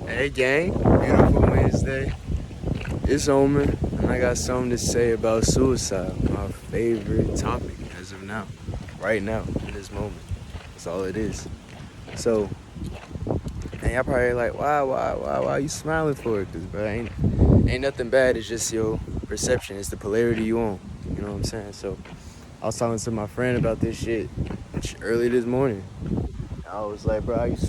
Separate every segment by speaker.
Speaker 1: Hey gang, beautiful Wednesday. It's Omen, and I got something to say about suicide, my favorite topic as of now, right now, in this moment. That's all it is. So, and y'all probably like, why you smiling for it? Cause bro, ain't nothing bad. It's just your perception. It's the polarity you on. You know what I'm saying? So, I was talking to my friend about this shit early this morning. I was like, bro, I used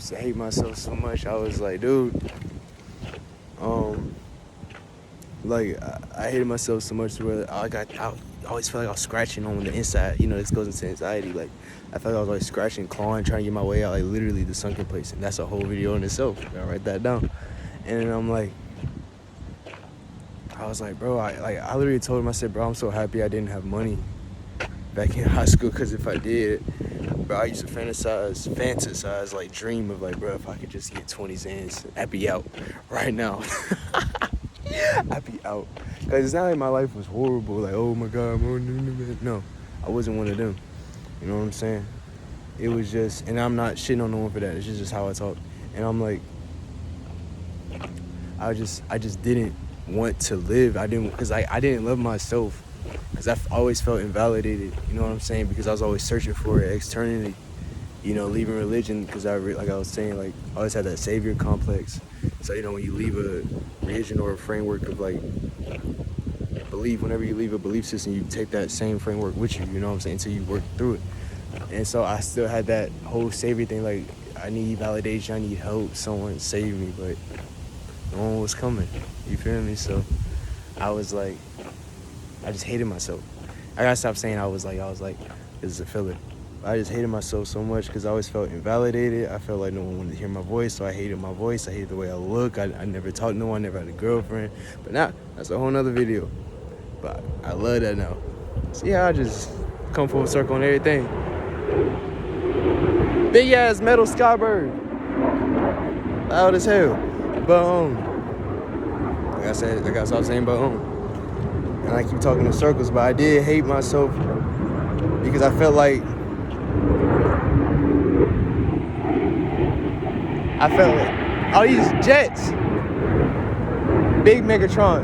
Speaker 1: to hate myself so much. I was like, dude, um, I hated myself so much where I always felt like I was scratching on the inside. You know, this goes into anxiety. Like I felt like I was like scratching, clawing, trying to get my way out. Like literally the sunken place, and that's a whole video in itself. I write that down, and then I was like, bro, I literally told him, I said, bro, I'm so happy I didn't have money back in high school, because if I did, bro, I used to fantasize, like dream of like, bro, if I could just get 20 Zans, I'd be out right now. I'd be out. Because it's not like my life was horrible, like, oh my God, no, I wasn't one of them. You know what I'm saying? It was just, and I'm not shitting on no one for that. It's just how I talk. And I'm like, I just didn't want to live. Because I didn't love myself. Because I always felt invalidated, you know what I'm saying? Because I was always searching for it externally, you know, leaving religion, because like I was saying, like, I always had that savior complex. So, you know, when you leave a religion or a framework of, like, belief, whenever you leave a belief system, you take that same framework with you, you know what I'm saying, until you work through it. And so I still had that whole savior thing, like, I need validation, I need help, someone save me, but no one was coming, you feel me? So I was like, I just hated myself. I gotta stop saying I was like, this is a filler. I just hated myself so much because I always felt invalidated. I felt like no one wanted to hear my voice, so I hated my voice. I hated the way I look. I never talked to no one, never had a girlfriend. But now, that's a whole nother video. But I love that now. See how I just come full circle on everything. Big ass metal skybird. Loud as hell. But like I said, like I stopped saying but and I keep talking in circles, but I did hate myself because I felt like all these jets, big Megatron.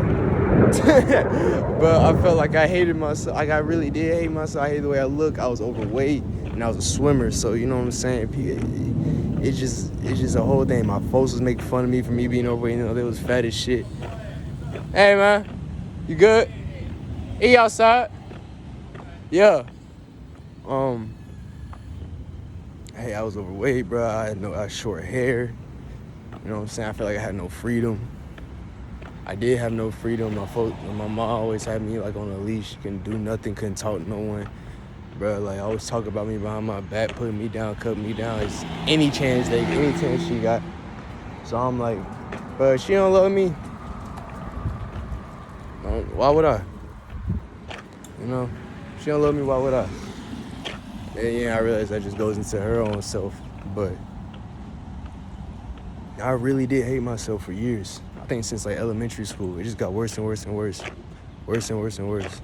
Speaker 1: But I felt like I hated myself. Like I really did hate myself. I hated the way I look. I was overweight and I was a swimmer, so you know what I'm saying? It's just a whole thing. My folks was making fun of me for me being overweight. You know, they was fat as shit. Hey man, you good? He outside? Yeah. Hey, I was overweight, bro. I had short hair. You know what I'm saying? I felt like I had no freedom. I did have no freedom. My mom always had me like on a leash. Couldn't do nothing, couldn't talk to no one. Bro, like always talk about me behind my back, putting me down, cutting me down. It's any chance she got. So I'm like, bro, she don't love me. Why would I? You know, she don't love me, why would I? And yeah, I realize that just goes into her own self, but I really did hate myself for years. I think since like elementary school, it just got worse and worse and worse. Worse and worse and worse.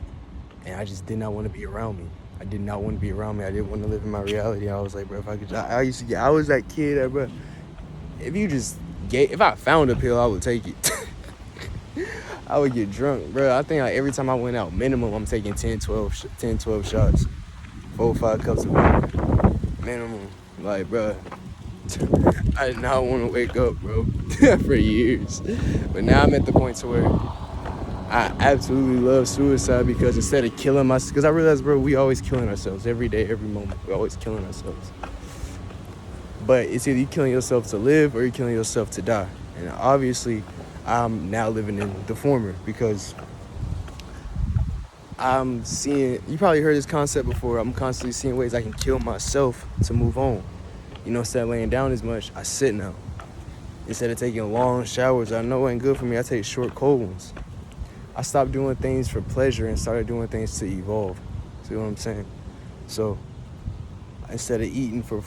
Speaker 1: And I just did not want to be around me. I did not want to be around me. I didn't want to live in my reality. I was like, bro, if I could, I was that kid that, bro, if I found a pill, I would take it. I would get drunk, bro. I think like every time I went out, minimum, I'm taking 10, 12 shots. 4 5 cups of water. Minimum. Like, bro, I did not want to wake up, bro, for years. But now I'm at the point to where I absolutely love suicide, because instead of killing myself, because I realized, bro, we always killing ourselves every day, every moment. We're always killing ourselves. But it's either you killing yourself to live or you're killing yourself to die. And obviously, I'm now living in the former, because I'm seeing, you probably heard this concept before, I'm constantly seeing ways I can kill myself to move on. You know, instead of laying down as much, I sit now. Instead of taking long showers, I know it ain't good for me, I take short, cold ones. I stopped doing things for pleasure and started doing things to evolve. See what I'm saying? So instead of eating for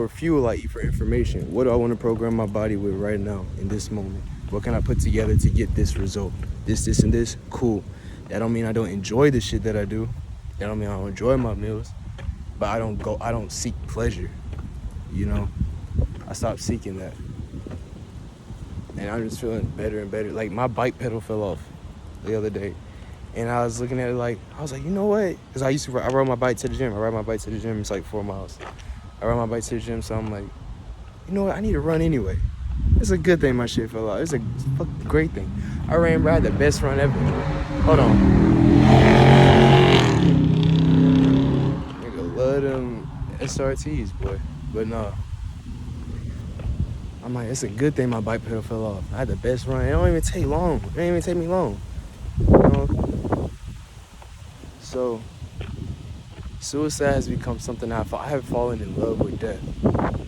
Speaker 1: fuel, I eat for information. What do I want to program my body with right now in this moment? What can I put together to get this result? This, and this? Cool. That don't mean I don't enjoy the shit that I do. That don't mean I don't enjoy my meals. But I don't seek pleasure. You know? I stopped seeking that. and I'm just feeling better and better. Like my bike pedal fell off the other day, and I was looking at it like I was like, you know what? Because I rode my bike to the gym. I ride my bike to the gym. It's like 4 miles. I ride my bike to the gym, so I'm like, you know what? I need to run anyway. It's a good thing my shit fell out. It's a fucking great thing. I had the best run ever. Hold on. Nigga love them SRTs, boy. But no. I'm like, it's a good thing my bike pedal fell off. I had the best run. It don't even take long. It didn't even take me long. You know? So, suicide has become something I have fallen in love with death,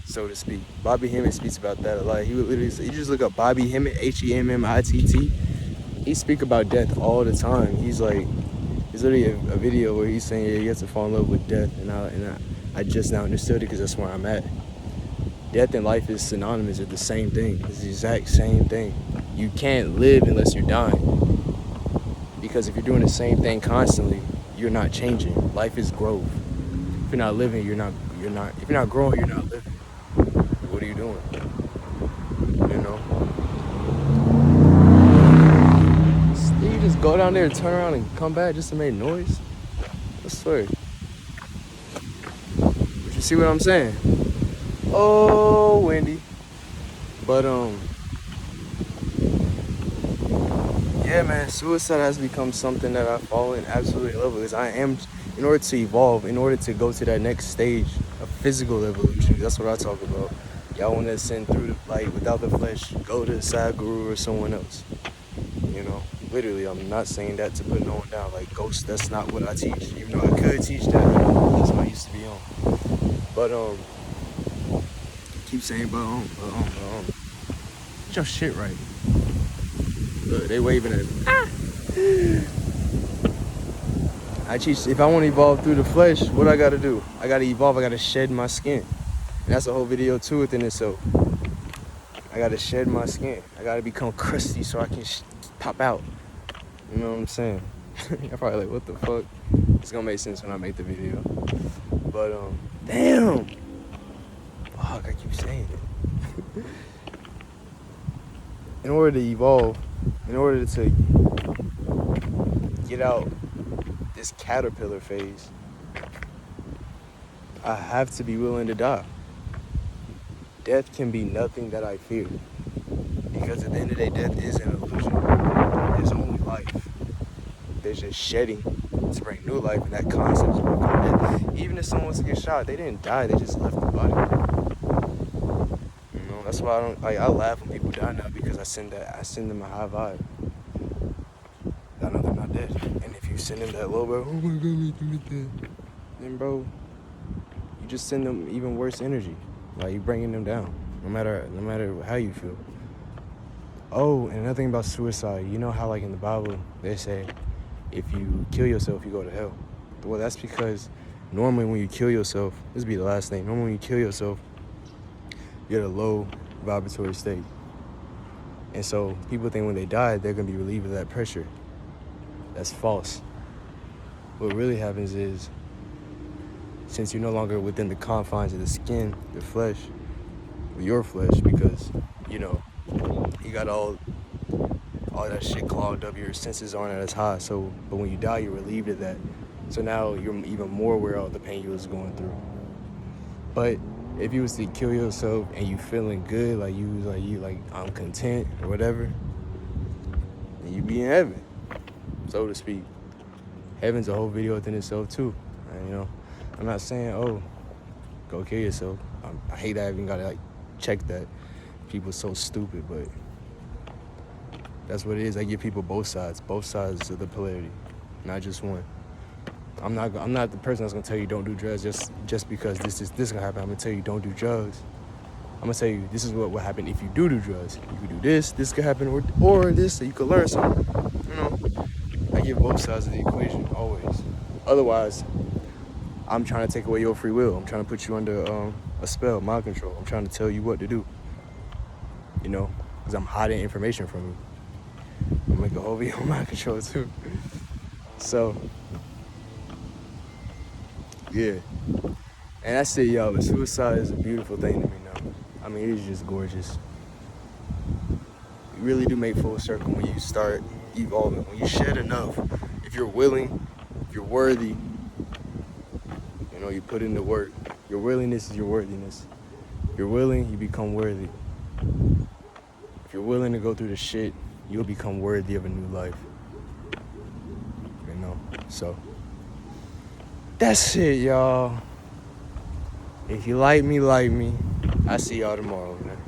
Speaker 1: so to speak. Bobby Hemmett speaks about that a lot. He would literally say, you just look up Bobby Hemmett, Hemmitt. He speak about death all the time. He's like, there's literally a video where he's saying, yeah, you have to fall in love with death, and I just now understood it because that's where I'm at. Death and life is synonymous. They're the same thing. It's the exact same thing. You can't live unless you're dying, because if you're doing the same thing constantly, you're not changing. Life is growth. If you're not living, you're not. If you're not growing, you're not living. What are you doing? You know. You just go down there and turn around and come back just to make noise. I swear. But you see what I'm saying? Oh, Wendy. But yeah, man, suicide has become something that I've fallen absolutely in love with. Because I am, in order to evolve, in order to go to that next stage of physical evolution, that's what I talk about. Y'all want to ascend through the, like, without the flesh, go to Sadhguru or someone else. You know, literally, I'm not saying that to put no one down. Like, ghosts, that's not what I teach. Even though I could teach that, that's what I used to be on. But, keep saying, get your shit right. Look, they waving at me. Ah! I teach, if I want to evolve through the flesh, what I gotta do? I gotta evolve, I gotta shed my skin. And that's a whole video too within itself. I gotta shed my skin. I gotta become crusty so I can pop out. You know what I'm saying? You're probably like, what the fuck? It's gonna make sense when I make the video. But, damn! Fuck, I keep saying it. In order to evolve, in order to get out this caterpillar phase, I have to be willing to die. Death can be nothing that I fear. Because at the end of the day, death is an illusion. There's only life. There's just shedding to bring new life, and that concept is what comes death. Even if someone was to get shot, they didn't die, they just left the body. You know, that's why I laugh when people die now, because I send them a high vibe. I know they're not dead. And if you send them that low, bro, oh my god, they're dead. Then bro, you just send them even worse energy. Like, you bringing them down, no matter how you feel. Oh, and another thing about suicide, you know how like in the Bible they say, if you kill yourself, you go to hell. Well, that's because normally when you kill yourself, this will be the last thing. Normally when you kill yourself, you're at a low vibratory state. And so people think when they die, they're gonna be relieved of that pressure. That's false. What really happens is, since you're no longer within the confines of the skin, the flesh, your flesh, because, you know, you got all that shit clogged up, your senses aren't as high, so, but when you die, you're relieved of that. So now you're even more aware of the pain you was going through. But if you was to kill yourself and you feeling good, like I'm content or whatever, then you be in heaven, so to speak. Heaven's a whole video within itself too. And, you know, I'm not saying, oh, go kill yourself. I hate that I even gotta like check that. People so stupid, but that's what it is. I give people both sides of the polarity, not just one. I'm not the person that's gonna tell you don't do drugs just because this gonna happen. I'm gonna tell you don't do drugs. I'm gonna tell you this is what will happen if you do drugs. You could do this could happen, or this, so you could learn something. You know, I give both sides of the equation always. Otherwise, I'm trying to take away your free will. I'm trying to put you under a spell, mind control. I'm trying to tell you what to do. You know, because I'm hiding information from you. I'm gonna make a whole video on mind control too. So, yeah. And that's it, y'all. But suicide is a beautiful thing to me now. I mean, it's just gorgeous. You really do make full circle when you start evolving. When you shed enough, if you're willing, if you're worthy, you know, you put in the work. Your willingness is your worthiness. If you're willing, you become worthy. If you're willing to go through the shit, you'll become worthy of a new life. You know, so that's it, y'all. If you like me, I see y'all tomorrow, man.